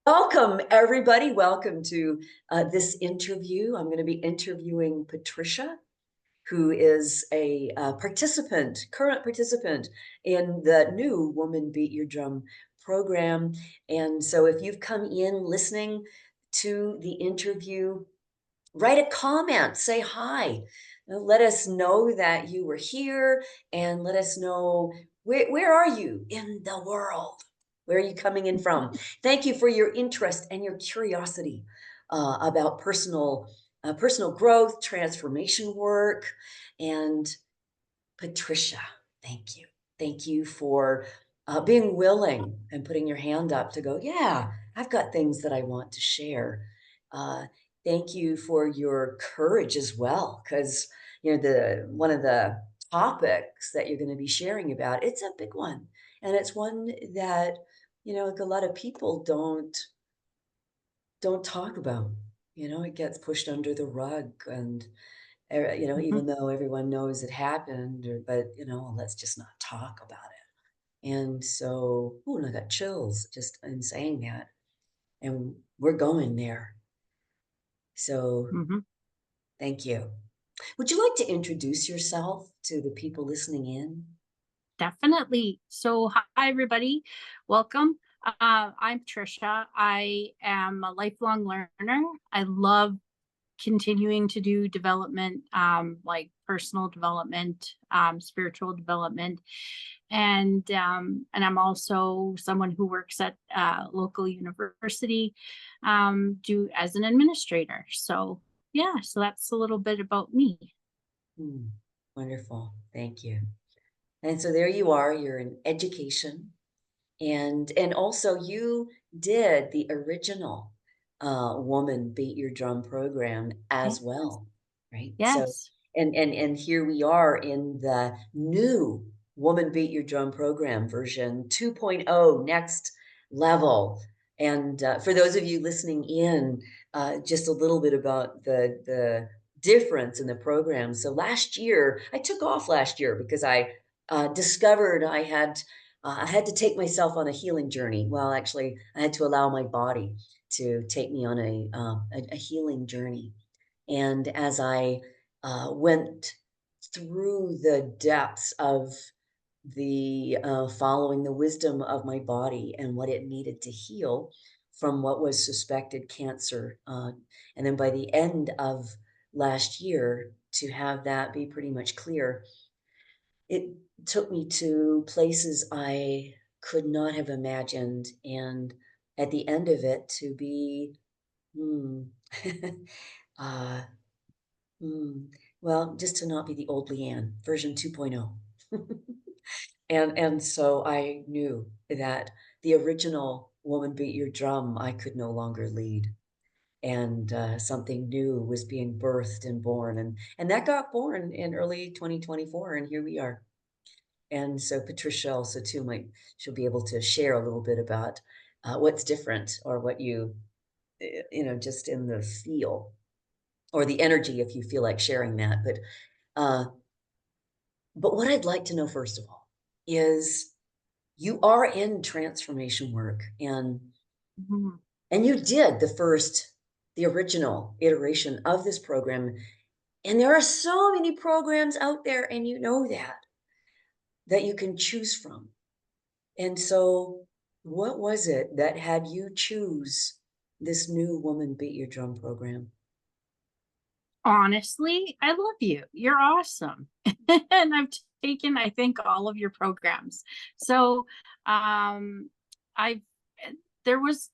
Welcome, everybody. Welcome to this interview. I'm going to be interviewing Patricia, who is a current participant in the new Woman Beat Your Drum program. And so if you've come in listening to the interview, write a comment, say hi. Let us know that you were here and let us know where are you in the world? Where are you coming in from? Thank you for your interest and your curiosity about personal growth, transformation work, and Patricia. Thank you. Thank you for being willing and putting your hand up to go, yeah, I've got things that I want to share. Uh, thank you for your courage as well, because the one of the topics that you're going to be sharing about, it's a big one, and it's one that like a lot of people don't talk about. It gets pushed under the rug, and Mhm. even though everyone knows it happened, but let's just not talk about it. And so, ooh, and I got chills just in saying that. And we're going there. So Mhm. thank you. Would you like to introduce yourself to the people listening in? Definitely. So, hi, everybody. Welcome. I'm Trisha. I am a lifelong learner. I love continuing to do development, like personal development, spiritual development, and I'm also someone who works at local university, do as an administrator. So, yeah. So that's a little bit about me. Hmm, wonderful. Thank you. And so there you are, you're in education. And also you did the original, Woman Beat Your Drum program as Yes. well, right? So Yes. and here we are in the new Woman Beat Your Drum program version 2.0, next level. And, for those of you listening in, just a little bit about the difference in the program. So last year I took off last year because I, discovered I had to take myself on a healing journey. Well, actually, I had to allow my body to take me on a healing journey. And as I went through the depths of the following the wisdom of my body and what it needed to heal from what was suspected cancer, and then by the end of last year, to have that be pretty much clear, it took me to places I could not have imagined, and at the end of it, to be, hmm, uh, hmm, well, just to not be the old Leanne, version 2.0. And so I knew that the original Woman Beat Your Drum, I could no longer lead, and, something new was being birthed and born, and that got born in early 2024, and here we are. And so Patricia also too might she'll be able to share a little bit about what's different or what just in the feel or the energy if you feel like sharing that. Uh, but what I'd like to know first of all is you are in transformation work Mhm. and you did the original iteration of this program, and there are so many programs out there, and you know that you can choose from. And so, what was it that had you choose this new Woman Beat Your Drum program? Honestly, I love you. You're awesome. And I've taken, I think, all of your programs. So, um, I've there was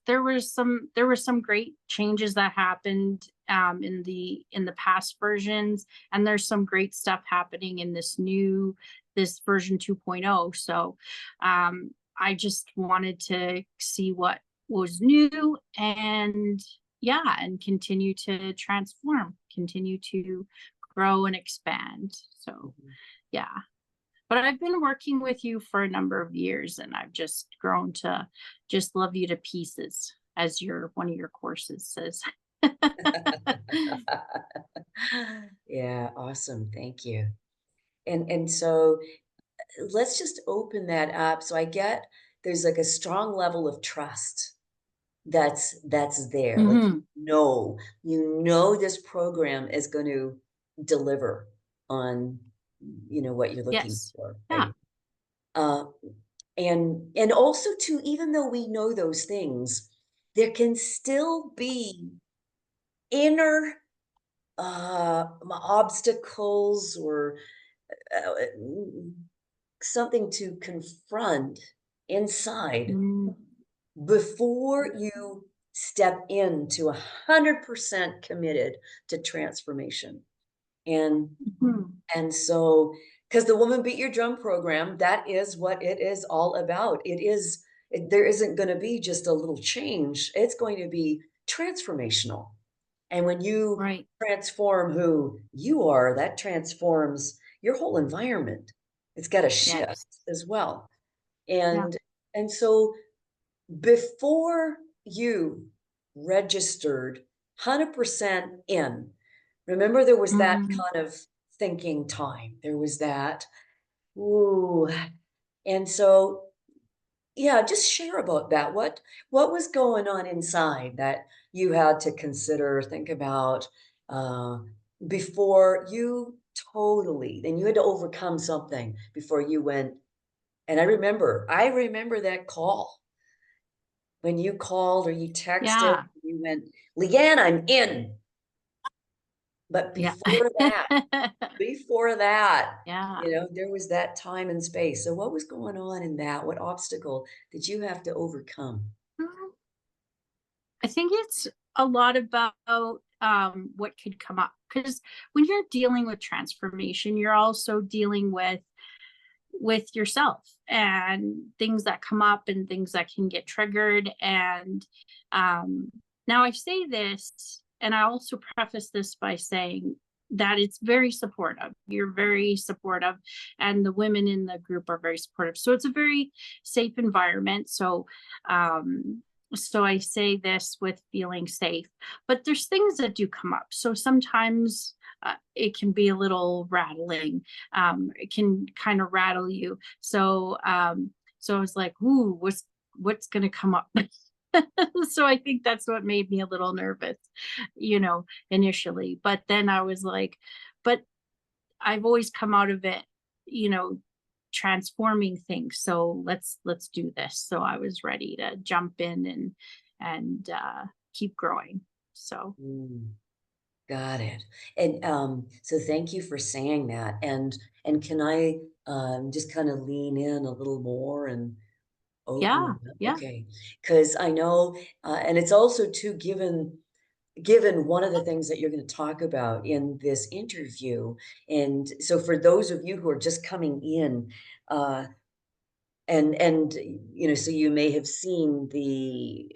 some great changes that happened in the past versions, and there's some great stuff happening in this version 2.0. So, I just wanted to see what was new, and yeah, and continue to transform, continue to grow and expand. So, Mhm. yeah. But I've been working with you for a number of years, and I've just grown to just love you to pieces, as your one of your courses says. Yeah, awesome. Thank you. And so let's just open that up. So I get there's like a strong level of trust that's there. Like, Hmm. you know this program is going to deliver on, what you're looking Yes. for, Yeah. right? Uh, and also too, even though we know those things, there can still be inner obstacles or uh, something to confront inside Mm. before you step into 100% committed to transformation. And Mhm. and so, because the Woman Beat Your Drum program, that is what it is all about. There isn't going to be just a little change. It's going to be transformational. And when you Right. transform who you are, that transforms your whole environment. It's got to shift Yes. as well. Yeah. And so before you registered 100% in, remember there was that Mhm. kind of thinking time. There was that, ooh. And so, yeah, just share about that. What was going on inside that you had to consider, think about, uh, before you totally, and you had to overcome something before you went. And I remember that call. When you called or you texted, Yeah. you went, "Leanne, I'm in." But Yeah. before that, Yeah. there was that time and space. So what was going on in that? What obstacle did you have to overcome? Mm, I think it's a lot about what could come up, because when you're dealing with transformation, you're also dealing with yourself and things that come up and things that can get triggered. And um, now I say this, and I also preface this by saying that it's very supportive. You're very supportive, and the women in the group are very supportive. So it's a very safe environment. Um, so I say this with feeling safe, but there's things that do come up. So sometimes it can be a little rattling. It can kind of rattle you. So I was like, ooh, what's gonna come up? So I think that's what made me a little nervous, initially. But then I was like, but I've always come out of it, you know, transforming things. So let's do this. So I was ready to jump in and keep growing. So Mm, got it. And so thank you for saying that. And can I just kind of lean in a little more and open yeah, it up? yeah, Okay, because I know, and it's also too given one of the things that you're going to talk about in this interview. And so for those of you who are just coming in, uh, and so you may have seen the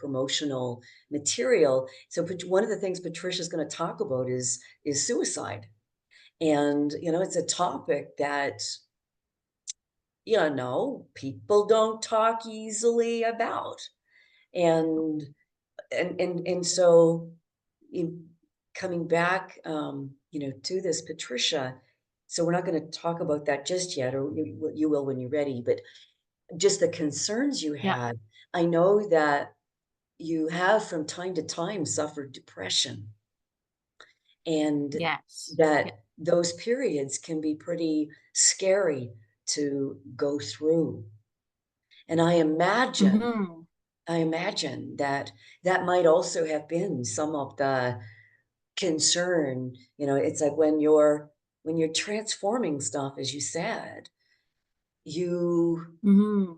promotional material. So one of the things Patricia's going to talk about is suicide. And it's a topic that people don't talk easily about. And and so in coming back, to this, Patricia, so we're not going to talk about that just yet, or you will when you're ready, but just the concerns you yeah, had. I know that you have from time to time suffered depression, and yes, yeah. that those periods can be pretty scary to go through. And Hmm. I imagine that that might also have been some of the concern. It's like when you're transforming stuff, as you said, you Hmm.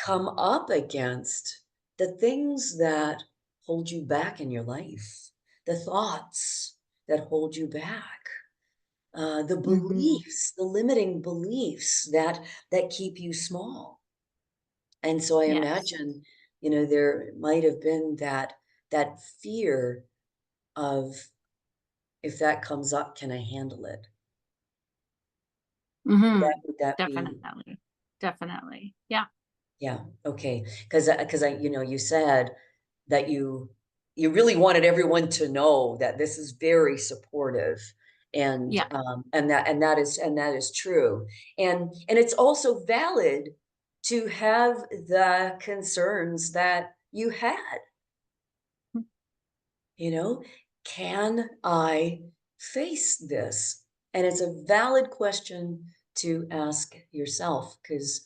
come up against the things that hold you back in your life, the thoughts that hold you back, the Hmm. beliefs, the limiting beliefs that keep you small. And so I Yes. imagine, there might have been that fear of, if that comes up, can I handle it? Hmm. Would that be? Definitely. Definitely. Yeah. Yeah, okay. Because you said that you really wanted everyone to know that this is very supportive, and, Yeah. that is true. And it's also valid to have the concerns that you had. mm, You know, can I face this? And it's a valid question to ask yourself because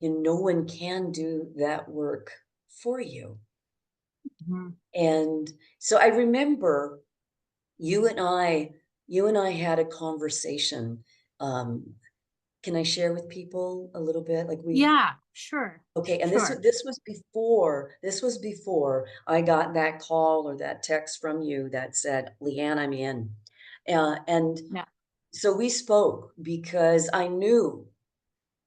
no one can do that work for you. mhm. And so I remember you and I, you and I had a conversation. Um, can I share with people a little bit? Like we Yeah, sure, Okay, and sure. this was before I got that call or that text from you that said, "Leanne, I'm in." And Yeah. so we spoke because I knew,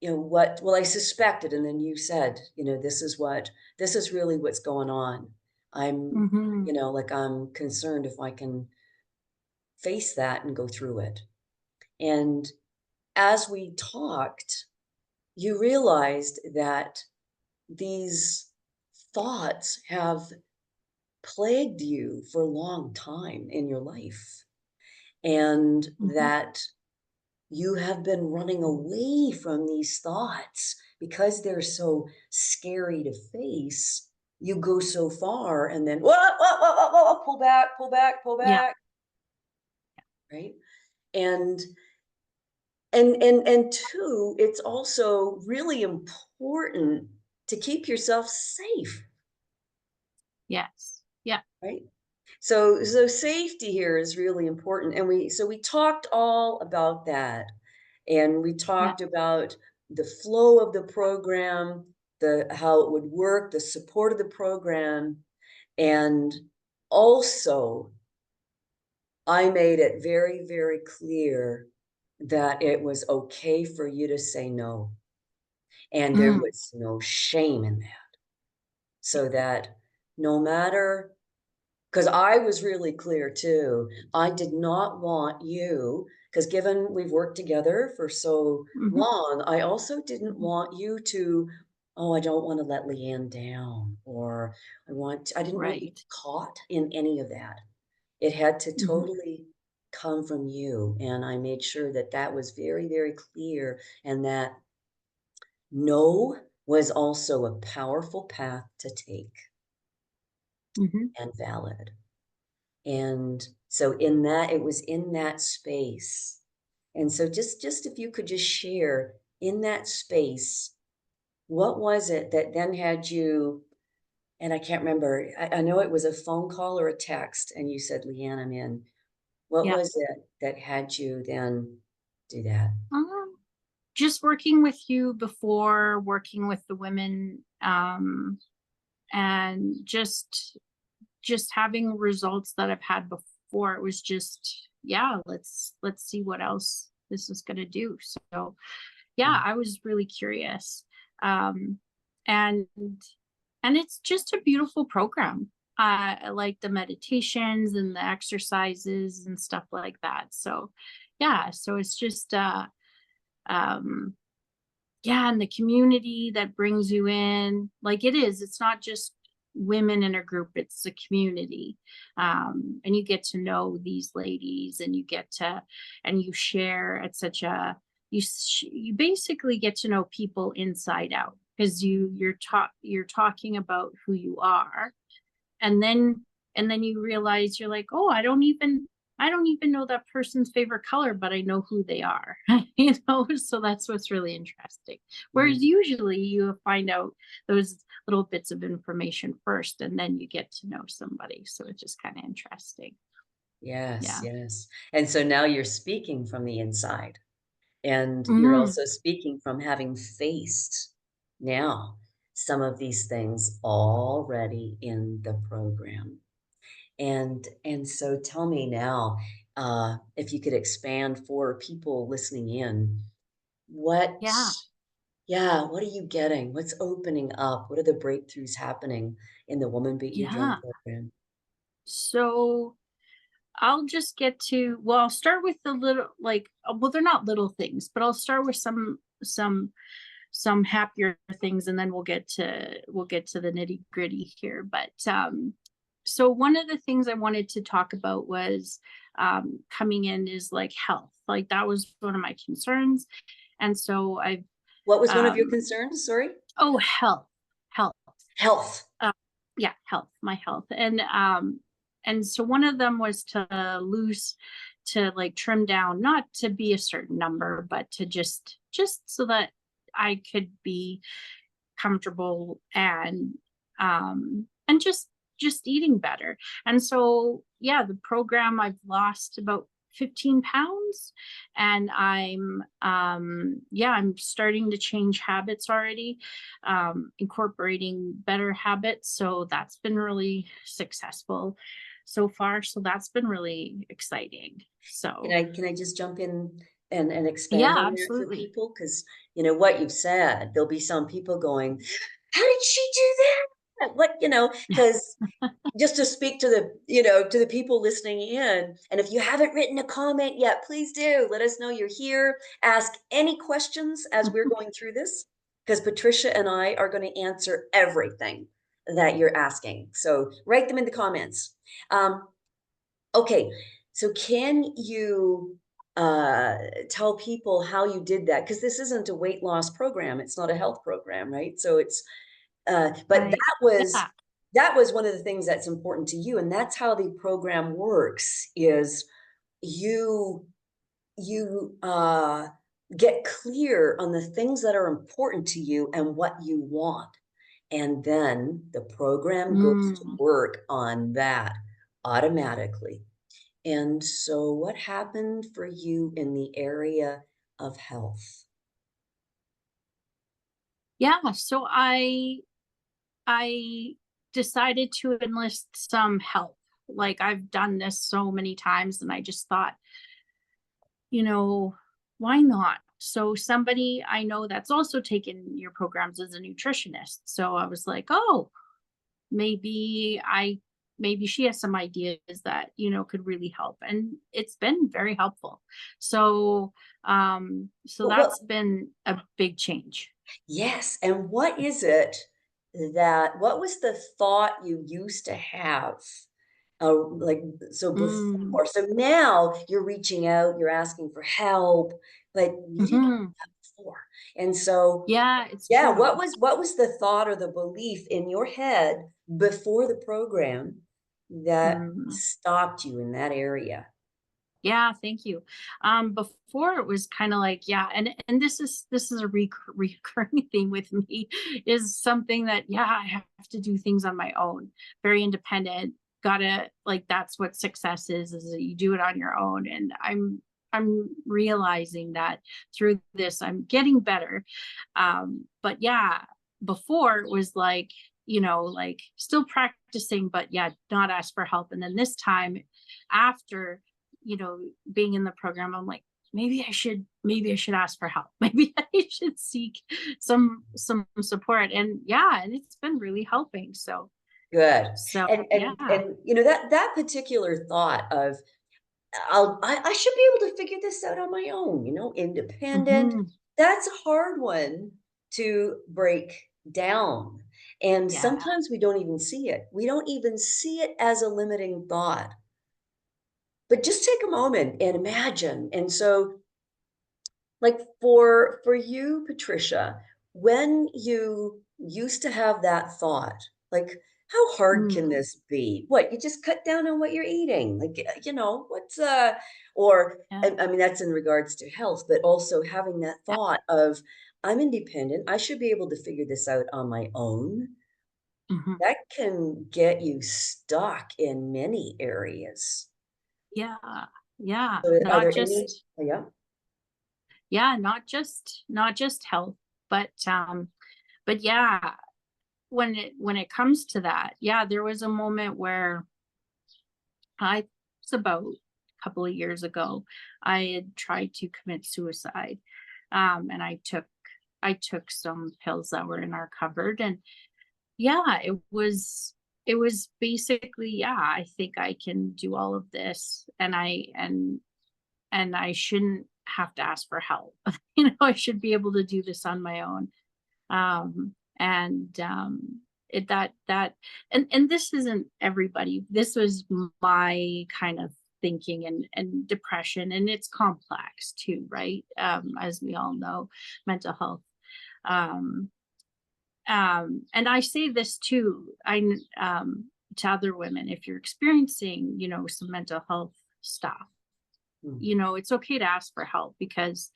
I suspected, and then you said, this is really what's going on. I'm, Mhm. like I'm concerned if I can face that and go through it. And as we talked, you realized that these thoughts have plagued you for a long time in your life, and Mhm. that you have been running away from these thoughts because they're so scary to face. You go so far and then, whoa, pull back, pull back, pull Yeah. back, right? And and two, it's also really important to keep yourself safe, Yes. Yeah. right? So safety here is really important, and we talked all about that, and we Yeah. talked about the flow of the program, the how it would work, the support of the program, and also I made it very, very clear that it was okay for you to say no, and there Mm. was no shame in that, Yeah. so that no matter. 'Cause I was really clear too. I did not want you, because given we've worked together for so Mhm. long, I also didn't Mhm. want you to, "Oh, I don't wanna let Leanne down," or, I didn't want you Right. caught in any of that. It had to Mhm. totally come from you, and I made sure that that was very, very clear, and that no was also a powerful path to take Mhm. and valid. And so in that it was in that space. And so just if you could just share in that space, what was it that then had you, and I can't remember, I know it was a phone call or a text, and you said, "Leanne, I'm in." What Yeah. was it that had you then do that? Um, just working with you before, working with the women, and just having results that I've had before. It was just, yeah, let's see what else this is gonna do. So yeah, Mm. I was really curious. Um, and and it's just a beautiful program. I like the meditations and the exercises and stuff like that. So yeah, so it's just um yeah, and the community that brings you in, like it is, it's not just women in a group, it's a community. And you get to know these ladies and you get to, and you share at such a, you basically get to know people inside out because you're talking about who you are, and then you realize you're like, oh, I don't even know that person's favorite color, but I know who they are. So that's what's really interesting. Whereas Mm. usually you find out those little bits of information first and then you get to know somebody, so it's just kind of interesting. Yes, Yeah. yes. And so now you're speaking from the inside. And you're Hmm. also speaking from having faced now some of these things already in the program. And so tell me now, if you could expand for people listening in, what Yeah. yeah, what are you getting? What's opening up? What are the breakthroughs happening in the Woman Beat Your Drum Yeah. program? So I'll just get to, well, I'll start with the little, like, well, they're not little things, but I'll start with some happier things, and then we'll get to the nitty gritty here. But so one of the things I wanted to talk about was coming in is like health. Like that was one of my concerns, and so I've What was one of your um concerns? Sorry? oh, health. Health. yeah, health, my health. And so one of them was to like trim down, not to be a certain number, but to just so that I could be comfortable and just eating better. And so yeah, the program, I've lost about 15 pounds, and I'm starting to change habits already, incorporating better habits. So that's been really successful so far. So that's been really exciting. So Can I just jump in and expand yeah, on that for absolutely. people? Because you know what you've said, there'll be some people going, "How did she do that?" What, you know, because just to speak to the, you know, to the people listening in, and if you haven't written a comment yet, please do. Let us know you're here. Ask any questions as we're going through this, because Patricia and I are going to answer everything that you're asking. So write them in the comments. Um, Okay, so can you uh, tell people how you did that? Because this isn't a weight loss program, it's not a health program, right? So it's but Right. Yeah. that was one of the things that's important to you, and that's how the program works is you you get clear on the things that are important to you and what you want. And then the program goes to Mm. work on that automatically. And so what happened for you in the area of health? Yeah, so I decided to enlist some help. Like I've done this so many times and I just thought, you know, why not? So somebody I know that's also taken your programs as a nutritionist. So I was like, "Oh, maybe maybe she has some ideas that, could really help." And it's been very helpful. So so What what that's been a big change. yes, and what is it that what was the thought you used to have? Like, so Mm. before, so now you're reaching out, you're asking for help, but you didn't do Mhm. that before. And so, Yeah, it's yeah, true. what was the thought or the belief in your head before the program that Mm. stopped you in that area? Yeah, thank you. Before it was kind of like, yeah, and this is a recurring thing with me, is something that, yeah, I have to do things on my own, very independent. Gotta, like, that's what success is that you do it on your own. And I'm realizing that through this, I'm getting better. But yeah, before it was like, like still practicing, but yeah, not ask for help. And then this time, after being in the program, I'm like, maybe I should ask for help. Maybe I should seek some support. And yeah, and it's been really helping. Good. So yeah. And you know that particular thought of I should be able to figure this out on my own, you know, independent. Hmm. That's a hard one to break down. And Yeah. sometimes we don't even see it. We don't even see it as a limiting thought. But just take a moment and imagine. And so like for you, Patricia, when you used to have that thought, like how hard can Mm. this be? What, you just cut down on what you're eating? Like, you know, what's or Yeah. I mean that's in regards to health, but also having that Yeah. thought of I'm independent, I should be able to figure this out on my own. Mhm. That can get you stuck in many areas. Yeah. Yeah. So are Not there any, just oh, yeah? Yeah, not just health, but yeah, when it comes to that, yeah, there was a moment where I was about a couple of years ago, I had tried to commit suicide. And I took some pills that were in our cupboard, and yeah, it was basically, yeah, I think I can do all of this, and I shouldn't have to ask for help. I should be able to do this on my own. And it that and this isn't everybody. This was my kind of thinking, and depression, and it's complex too, right? As we all know, mental health. Um And I say this too, to other women, if you're experiencing, some mental health stuff, Mm. it's okay to ask for help, because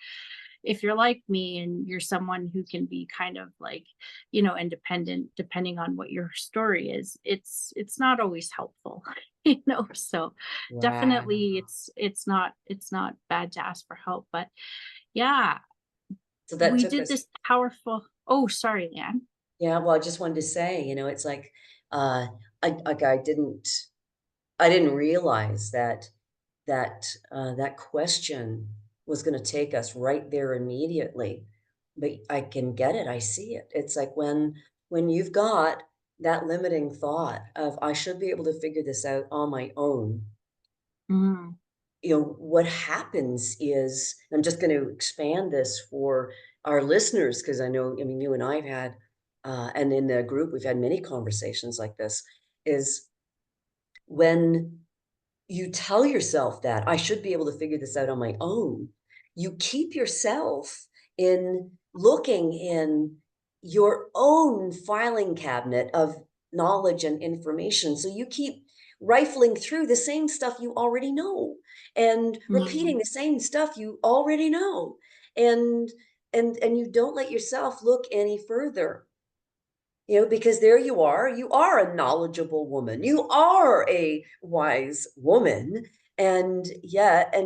if you're like me and you're someone who can be kind of like, independent, depending on what your story is, it's not always helpful. So definitely Wow. it's not bad to ask for help. But yeah, So that we took did us. this powerful. Oh, sorry, Leanne. Yeah, well, I just wanted to say, it's like, uh, I didn't realize that question was gonna take us right there immediately, but I can get it, I see it. It's like when you've got that limiting thought of, "I should be able to figure this out on my own," Mhm. what happens is, I'm just going to expand this for our listeners, because I know, I mean, you and I have had, and in the group, we've had many conversations like this, is when you tell yourself that I should be able to figure this out on my own, you keep yourself in looking in your own filing cabinet of knowledge and information. So you keep rifling through the same stuff you already know and repeating Mhm. the same stuff you already know. And and you don't let yourself look any further, because there you are a knowledgeable woman, you are a wise woman, and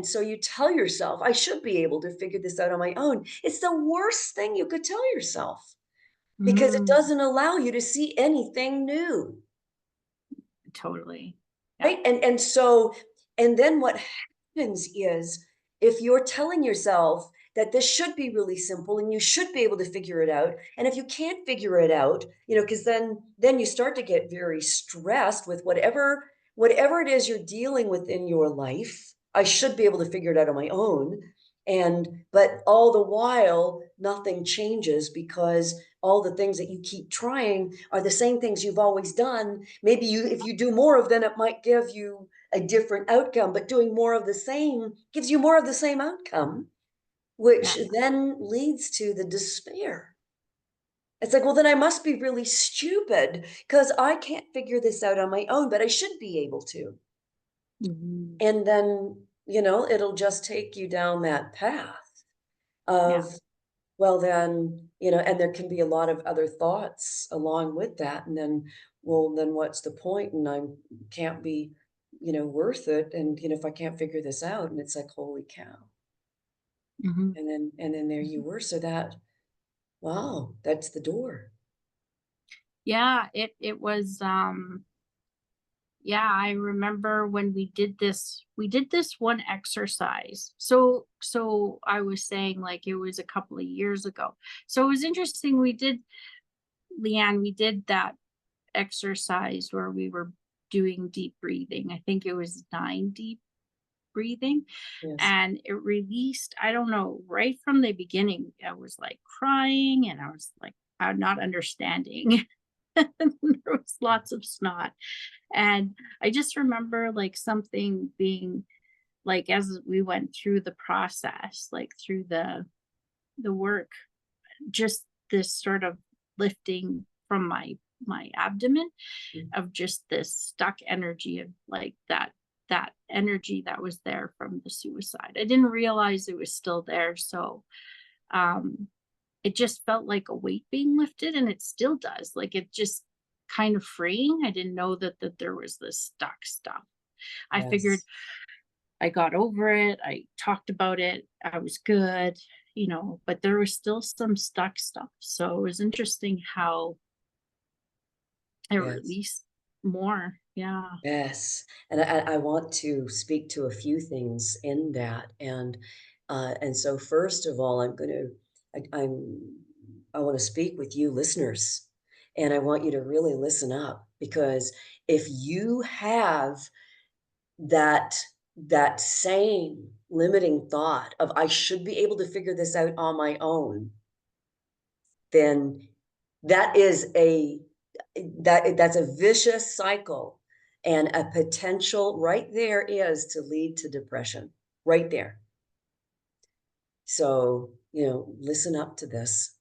so you tell yourself, I should be able to figure this out on my own. It's the worst thing you could tell yourself, because it Mhm. doesn't allow you to see anything new. Totally. Yeah. Right? And then what happens is, if you're telling yourself that this should be really simple and you should be able to figure it out, and if you can't figure it out, because then you start to get very stressed with whatever it is you're dealing with in your life. I should be able to figure it out on my own. But all the while, nothing changes, because all the things that you keep trying are the same things you've always done. Maybe if you do more of them, it might give you a different outcome, but doing more of the same gives you more of the same outcome, Yeah. which then leads to the despair. It's like, well, then I must be really stupid because I can't figure this out on my own, but I should be able to. Mhm. And then, it'll just take you down that path Yeah. of, well, then, and there can be a lot of other thoughts along with that. And then, well, then what's the point? And I can't be, worth it. And, if I can't figure this out, and it's like, holy cow. Mhm. And then there you Mhm. were. So that, wow, that's the door. Yeah, it was, yeah, I remember when we did this one exercise. So I was saying, like, it was a couple of years ago. So it was interesting. We did that exercise where we were doing deep breathing. I think it was 9 deep breathing, Yes. and it released, I don't know, right from the beginning, I was like crying and I was like, not understanding. There was lots of snot. And I just remember like something being like, as we went through the process, like through the work, just this sort of lifting from my abdomen, Mm. of just this stuck energy of like that energy that was there from the suicide. I didn't realize it was still there. So um it just felt like a weight being lifted, and it still does. Like, it just kind of freeing. I didn't know that there was this stuck stuff. I figured Yes. I got over it. I talked about it. I was good, but there was still some stuck stuff. So it was interesting how it Yes. released more. Yeah. Yes, and I want to speak to a few things in that, and so first of all, I want to speak with you listeners, and I want you to really listen up, because if you have that that same limiting thought of, I should be able to figure this out on my own, then that is a that's a vicious cycle, and a potential right there is to lead to depression, right there. So, listen up to this.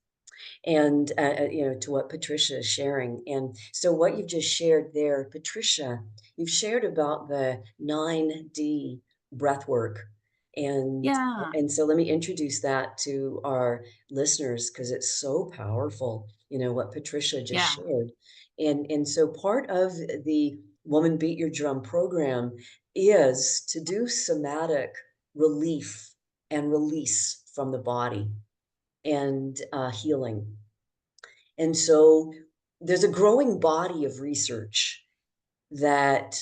And, to what Patricia is sharing. And so, what you've just shared there, Patricia, you've shared about the 9D breath work. And, Yeah, and so, let me introduce that to our listeners because it's so powerful, what Patricia just yeah, shared. And so, part of the Woman Beat Your Drum program is to do somatic relief and release from the body and healing. And so there's a growing body of research that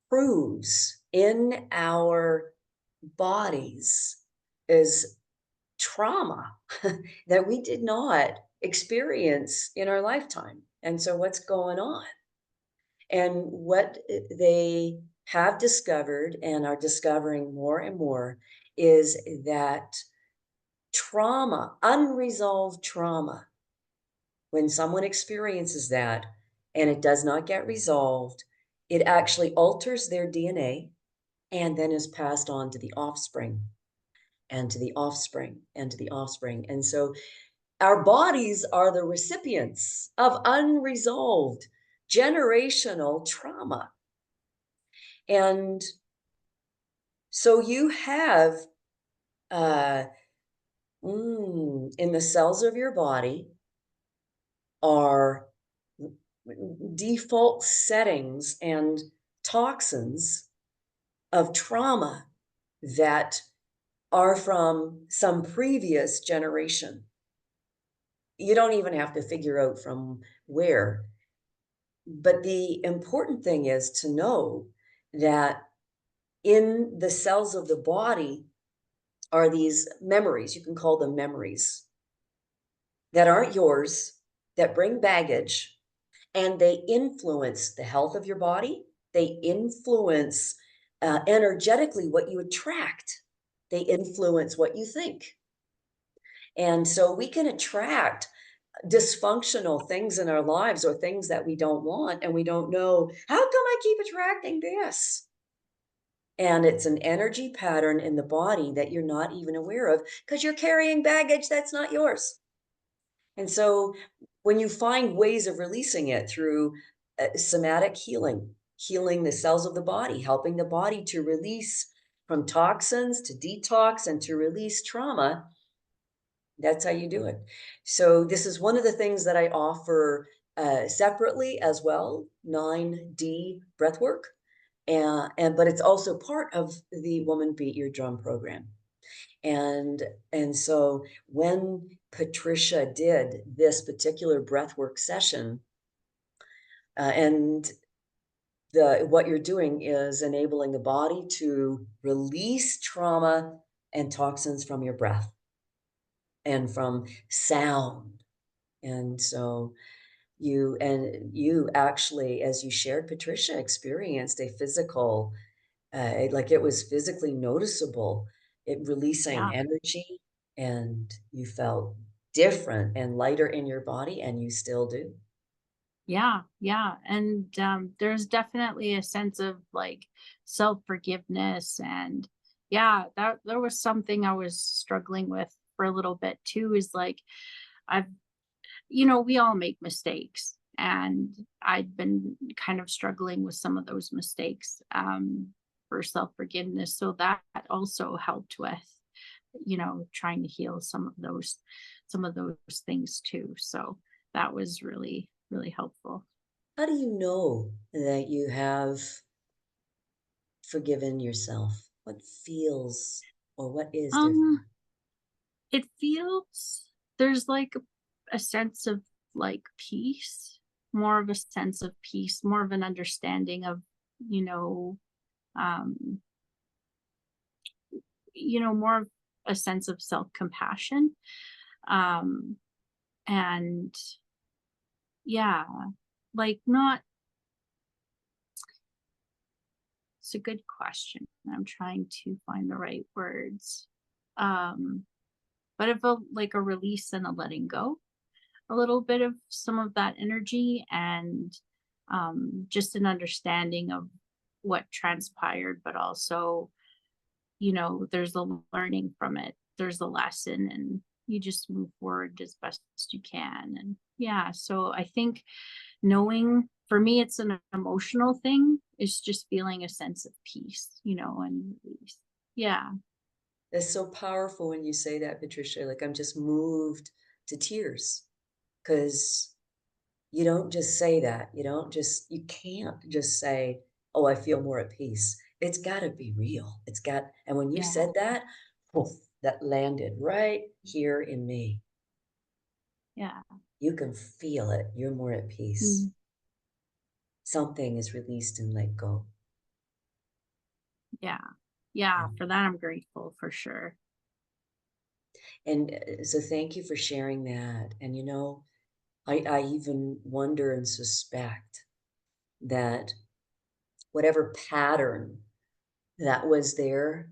proves in our bodies is trauma that we did not experience in our lifetime. And so, what's going on? And what they have discovered and are discovering more and more is that trauma, unresolved trauma, when someone experiences that and it does not get resolved, it actually alters their DNA and then is passed on to the offspring and to the offspring and to the offspring. And so our bodies are the recipients of unresolved generational trauma. And so you have uh, in the cells of your body are default settings and toxins of trauma that are from some previous generation. You don't even have to figure out from where. But the important thing is to know that in the cells of the body are these memories, you can call them memories, that aren't yours, that bring baggage, and they influence the health of your body. They influence energetically what you attract. They influence what you think. And so we can attract dysfunctional things in our lives or things that we don't want, and we don't know, how come I keep attracting this? And it's an energy pattern in the body that you're not even aware of because you're carrying baggage that's not yours. And so when you find ways of releasing it through somatic healing, healing the cells of the body, helping the body to release from toxins, to detox, and to release trauma, that's how you do it. So this is one of the things that I offer separately as well, 9D breathwork. And but it's also part of the Woman Beat Your Drum program. And and so when Patricia did this particular breathwork session, and the what you're doing is enabling the body to release trauma and toxins from your breath and from sound. And so you actually, as you shared, Patricia experienced a physical, like it was physically noticeable, it releasing yeah, energy, and you felt different and lighter in your body, and you still do. yeah, yeah. And there's definitely a sense of like self-forgiveness. And yeah, that there was something I was struggling with for a little bit too, is like I've, we all make mistakes. And I'd been kind of struggling with some of those mistakes for self-forgiveness. So that also helped with, trying to heal some of those things too. So that was really, really helpful. How do you know that you have forgiven yourself? What feels or what is different? Um, it feels there's like a sense of like peace, more of a sense of peace, more of an understanding of, you know, um, more of a sense of self-compassion. Um, and yeah, like not it's a good question. I'm trying to find the right words. Um, but of like a release and a letting go, a little bit of some of that energy, and just an understanding of what transpired, but also, there's a learning from it. There's a lesson, and you just move forward as best you can. And yeah, so I think knowing, for me, it's an emotional thing. It's just feeling a sense of peace, and release. Yeah. That's so powerful when you say that, Patricia. Like, I'm just moved to tears because you don't just say that. You can't just say, "Oh, I feel more at peace." It's gotta be real. And when you Yeah. said that, poof, that landed right here in me. Yeah. You can feel it. You're more at peace. Mm, Something is released and let go. yeah. Yeah. And For that, I'm grateful for sure. so thank you for sharing that. And I even wonder and suspect that whatever pattern that was there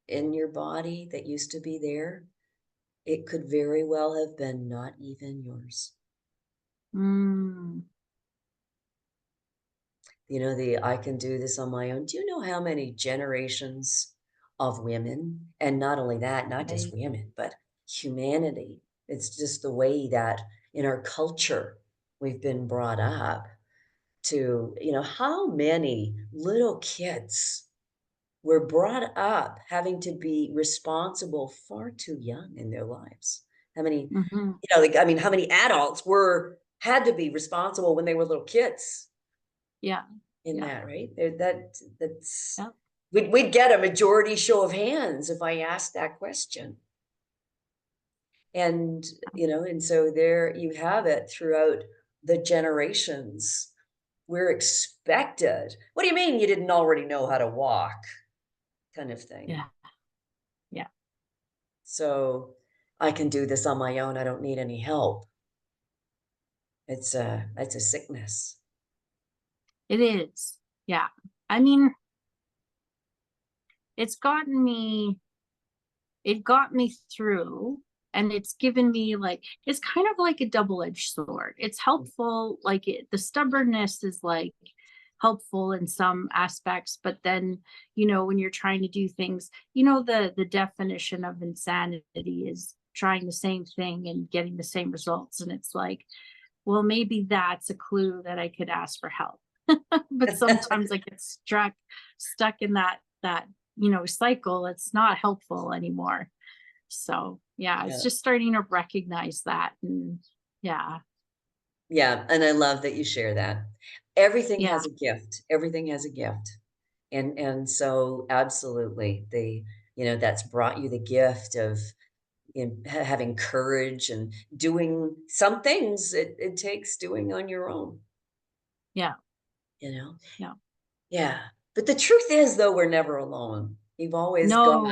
in your body that used to be there, it could very well have been not even yours. Mm, The I can do this on my own. Do you know how many generations of women, and not only that, not just right. women, but humanity? It's just the way that in our culture we've been brought up to, how many little kids were brought up having to be responsible far too young in their lives. How many, Hmm. how many adults had to be responsible when they were little kids Yeah. in Yeah. that, right? That's Yeah. we'd get a majority show of hands if I asked that question. And, and so there you have it throughout the generations. We're expected. What do you mean you didn't already know how to walk? Kind of thing. Yeah. Yeah. So I can do this on my own. I don't need any help. It's a sickness. It is. Yeah. I mean, it's gotten me it got me through, and it's given me, like, it's kind of like a double-edged sword. It's helpful, like, the stubbornness is like helpful in some aspects, but then, when you're trying to do things, the definition of insanity is trying the same thing and getting the same results. And it's like, well, maybe that's a clue that I could ask for help. But sometimes I get stuck in that cycle. It's not helpful anymore. So yeah, it's Yeah. just starting to recognize that. And yeah. Yeah, and I love that you share that. Everything Yeah. has a gift. Everything has a gift. And so absolutely, that's brought you the gift of having courage and doing some things it takes doing on your own, Yeah. you know? Yeah. Yeah. But the truth is, though, we're never alone. No,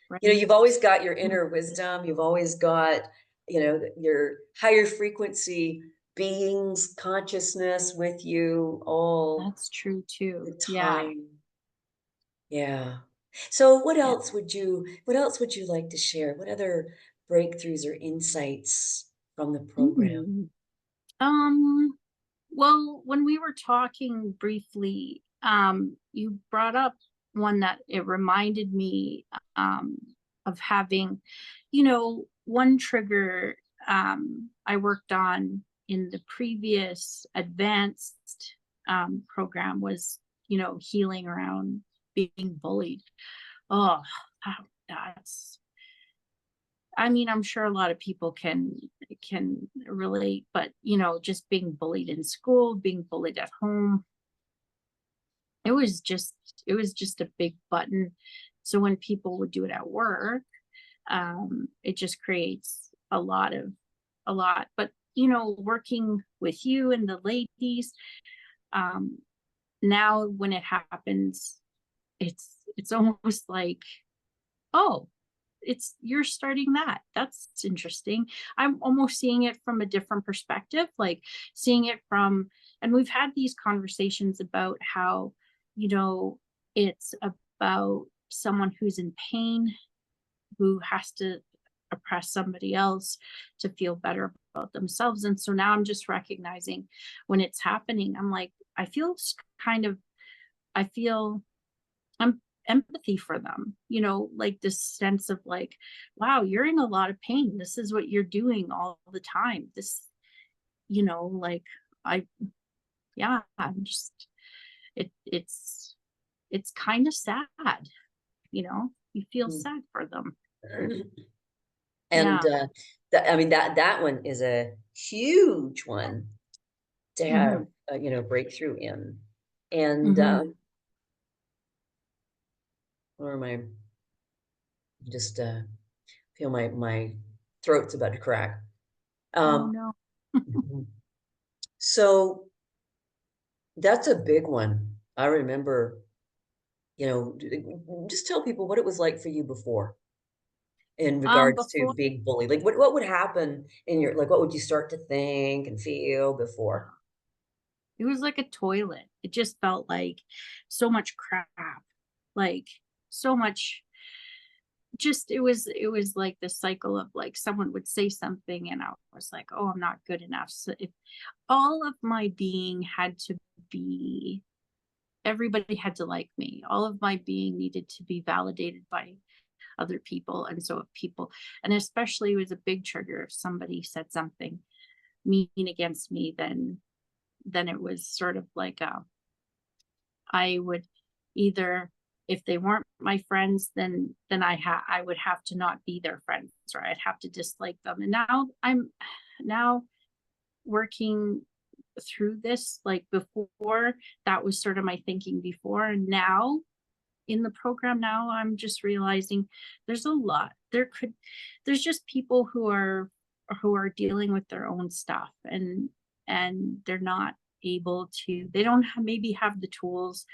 right. You've always got your inner wisdom. You've always got, your higher frequency beings, consciousness with you all That's true too. the Yeah. time. Yeah. So Yeah. what else would you like to share? What other breakthroughs or insights from the program? Mm. Um, well, when we were talking briefly, you brought up one that it reminded me um, of having, one trigger I worked on in the previous advanced program was, healing around being bullied. Oh, that's, I mean, I'm sure a lot of people can relate, but just being bullied in school, being bullied at home, it was just it was just a big button. So when people would do it at work, it just creates a lot. But working with you and the ladies, um, now when it happens, it's almost like, oh, you're starting that. That's interesting. I'm almost seeing it from a different perspective, like seeing it from, and we've had these conversations about how, you know, it's about someone who's in pain, who has to oppress somebody else to feel better about themselves. And so now I'm just recognizing when it's happening, I'm like, I feel kind of, I feel I'm empathy for them, like this sense of like, wow, you're in a lot of pain. This is what you're doing all the time. Like I, yeah, I'm just, it's kind of sad, you feel Mm. sad for them. And Yeah. I mean, that one is a huge one to have, Hmm. breakthrough in. And Hmm. where am I? Just feel my throat's about to crack. Oh Um, no. mhm. So that's a big one. I remember, just tell people what it was like for you before in regards to Before, being bullied. Like what would happen in your, like, what would you start to think and feel before? it was like a toilet. It just felt like so much crap, like so much. Just it was like the cycle of like someone would say something and I was like, oh, I'm not good enough. So if all of my being had to be, everybody had to like me. All of my being needed to be validated by other people. And so if people, and especially it was a big trigger if somebody said something mean against me, then it was sort of like I would either, if they weren't my friends, then I would have to not be their friends, or I'd have to dislike them. And now working through this, like before, that was sort of my thinking before. And now in the program now, I'm just realizing there's a lot. There's just people who are dealing with their own stuff, and they're not able to, they don't maybe have the tools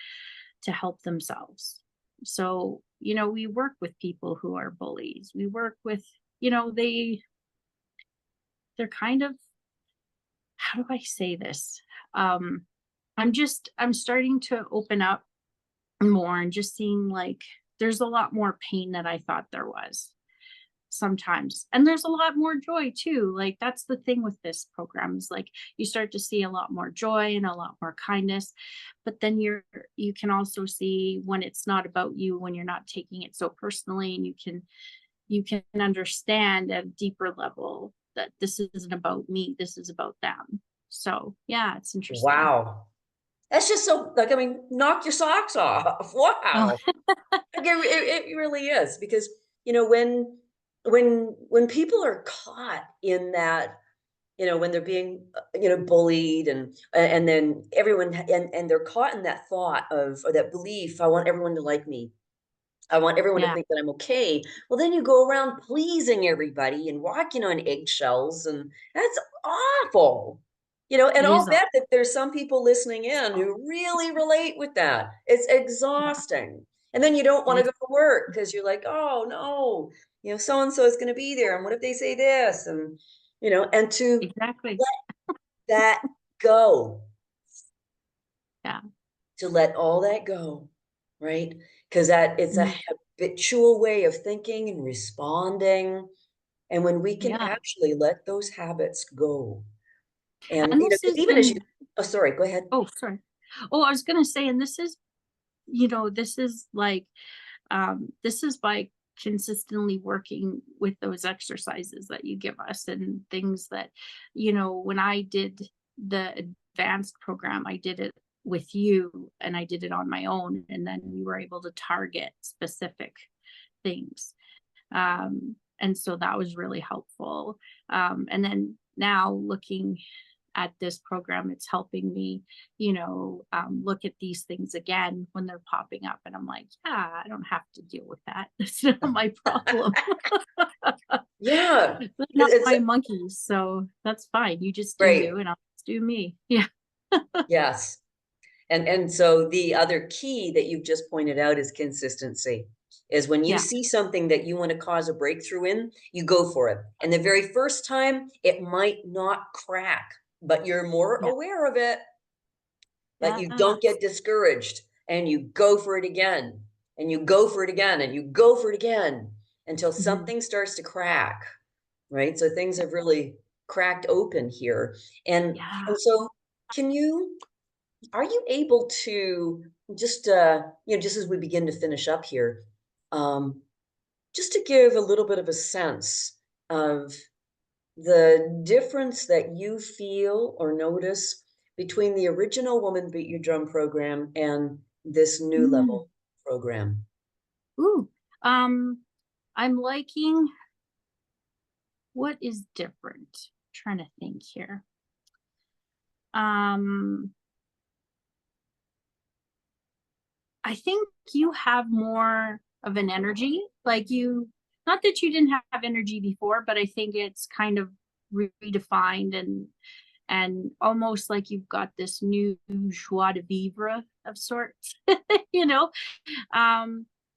to help themselves. So, we work with people who are bullies. We work with, they're kind of, how do I say this? Um, I'm starting to open up more and just seeing like there's a lot more pain that I thought there was sometimes. And there's a lot more joy too. Like that's the thing with this program is like you start to see a lot more joy and a lot more kindness. But then you can also see when it's not about you, when you're not taking it so personally, and you can understand at a deeper level that this isn't about me, this is about them. So yeah, it's interesting. Wow. That's just so, like, I mean, knock your socks off. Oh, Wow. Like it really is because, when people are caught in that, when they're being, bullied and then everyone and they're caught in that thought of or that belief, I want everyone to like me. I want everyone to yeah, think that I'm okay. Well, then you go around pleasing everybody and walking on eggshells, and that's awful. And it I'll is all. bet that there's some people listening in who really relate with that. It's Yeah, exhausting. And then you don't it want to is go to work because you're like, oh no, so and so is going to be there. And what if they say this? And to exactly. let that go, Yeah. to let all that go, right? Because that it's a Mhm. habitual way of thinking and responding. And when we can Yeah. actually let those habits go, and And this because is, even as you, oh, sorry, go ahead. oh, sorry. Oh, I was gonna say, and this is, this is like, this is by consistently working with those exercises that you give us and things that, when I did the advanced program, I did it with you and I did it on my own. And then we were able to target specific things. And so that was really helpful. And then now looking at this program, it's helping me, look at these things again when they're popping up. And I'm like, yeah, I don't have to deal with that. That's not my problem. Yeah, They're not it's my monkeys. So that's fine. You just do you, great. and I'll just do me. Yeah. Yes. And so the other key that you've just pointed out is consistency. Is when you Yeah. see something that you want to cause a breakthrough in, you go for it. And the very first time, it might not crack, but you're more Yeah. aware of it. But you Yeah. don't get discouraged and you go for it again and you go for it again and you go for it again until Mhm. something starts to crack, right? So things have really cracked open here. And Yeah. and so can you are you able to just, just as we begin to finish up here, um, just to give a little bit of a sense of the difference that you feel or notice between the original Woman Beat Your Drum program and this new Mm. level program? Ooh, um, I'm liking what is different. Trying to think here. Um, I think you have more of an energy. Like you, not that you didn't have energy before, but I think it's kind of redefined and almost like you've got this new joie de vivre of sorts, you know.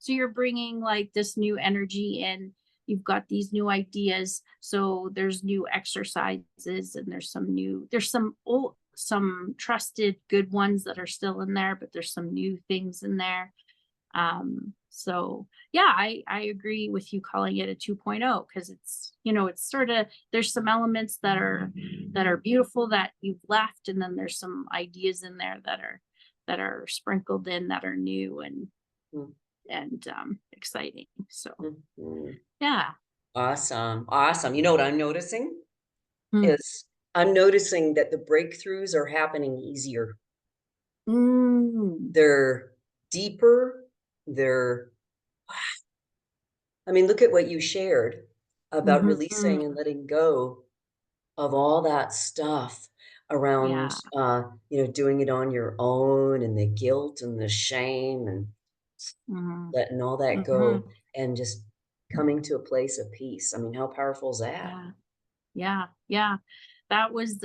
So you're bringing like this new energy in. You've got these new ideas. So there's new exercises and there's some old, some trusted good ones that are still in there, but there's some new things in there. So yeah, I agree with you calling it a 2.0 because it's, it's sort of, there's some elements that are beautiful that you've left, and then there's some ideas in there that are sprinkled in that are new Mm, and exciting. So mhm. yeah. Awesome, awesome. You know what I'm noticing Mm. is I'm noticing that the breakthroughs are happening easier. Mm. They're deeper, they're I mean, look at what you shared about releasing and Mhm. letting go of all that stuff around, Yeah. doing it on your own and the guilt and the shame and Mhm. letting all that Mhm. go and just coming to a place of peace. I mean, how powerful is that? Yeah. Yeah. Yeah. That was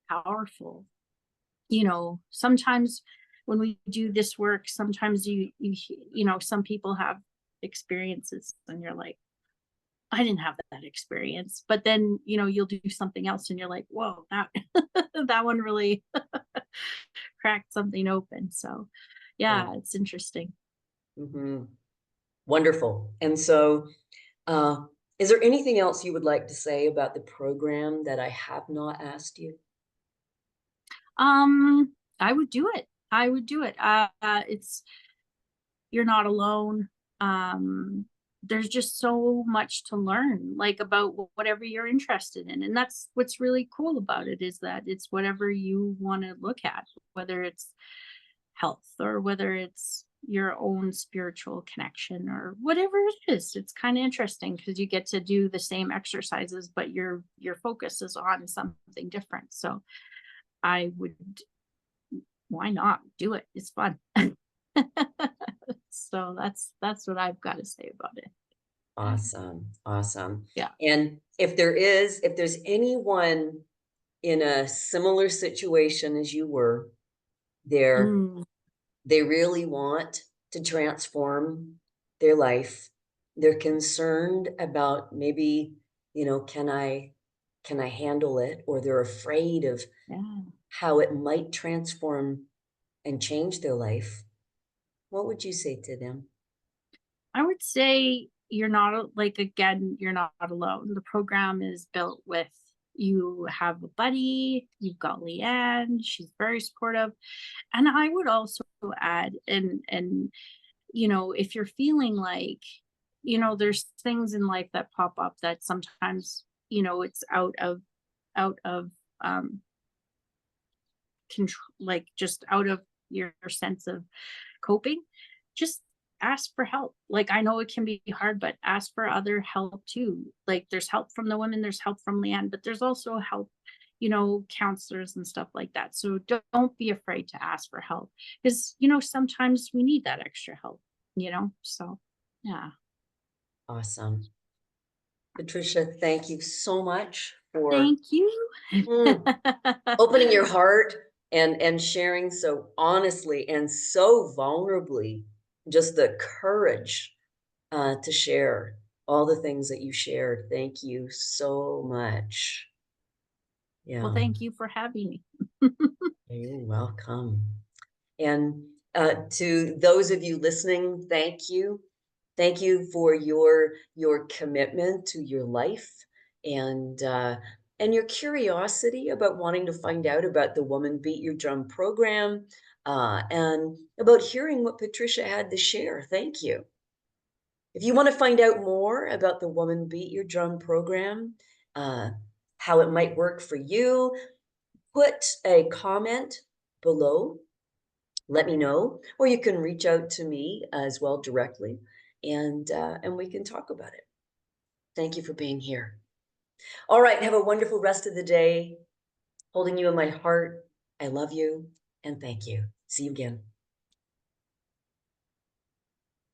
powerful. Sometimes when we do this work, sometimes some people have experiences and you're like, I didn't have that experience. But then, you'll do something else and you're like, whoa, that that one really cracked something open. So Yeah. yeah, it's interesting. Mhm. Wonderful. And so, uh, is there anything else you would like to say about the program that I have not asked you? I would do it. I would do it. It's You're not alone. There's just so much to learn, like about whatever you're interested in. And that's what's really cool about it, is that it's whatever you want to look at, whether it's health or whether it's your own spiritual connection or whatever it is. It's kind of interesting because you get to do the same exercises, but your focus is on something different. So I would, why not do it? It's fun. So that's what I've got to say about it. Awesome, awesome. Yeah. And if there's anyone in a similar situation as you were, there Mm, they really want to transform their life. They're concerned about maybe, can I handle it? Or they're afraid of yeah. how it might transform and change their life. What would you say to them? I would say you're not like, again, you're not alone. The program is built with, you have a buddy, you've got Leanne, she's very supportive. And I would also add, if you're feeling like, there's things in life that pop up that sometimes, it's out of um control, like just out of your sense of coping, just ask for help. Like, I know it can be hard, but ask for other help too. Like, there's help from the women, there's help from Leanne, but there's also help, counselors and stuff like that. So don't be afraid to ask for help, because sometimes we need that extra help. So yeah. Awesome. Patricia, thank you so much for Thank you. mm, opening your heart and sharing so honestly and so vulnerably, just the courage to share all the things that you shared. Thank you so much. Well, Yeah, thank you for having me. you're welcome. And to those of you listening, thank you. Thank you for your commitment to your life and and your curiosity about wanting to find out about the Woman Beat Your Drum program, and about hearing what Patricia had to share. Thank you. If you want to find out more about the Woman Beat Your Drum program, uh, how it might work for you, put a comment below. Let me know, or you can reach out to me as well directly, and we can talk about it. Thank you for being here. All right, have a wonderful rest of the day. Holding you in my heart. I love you and thank you. See you again.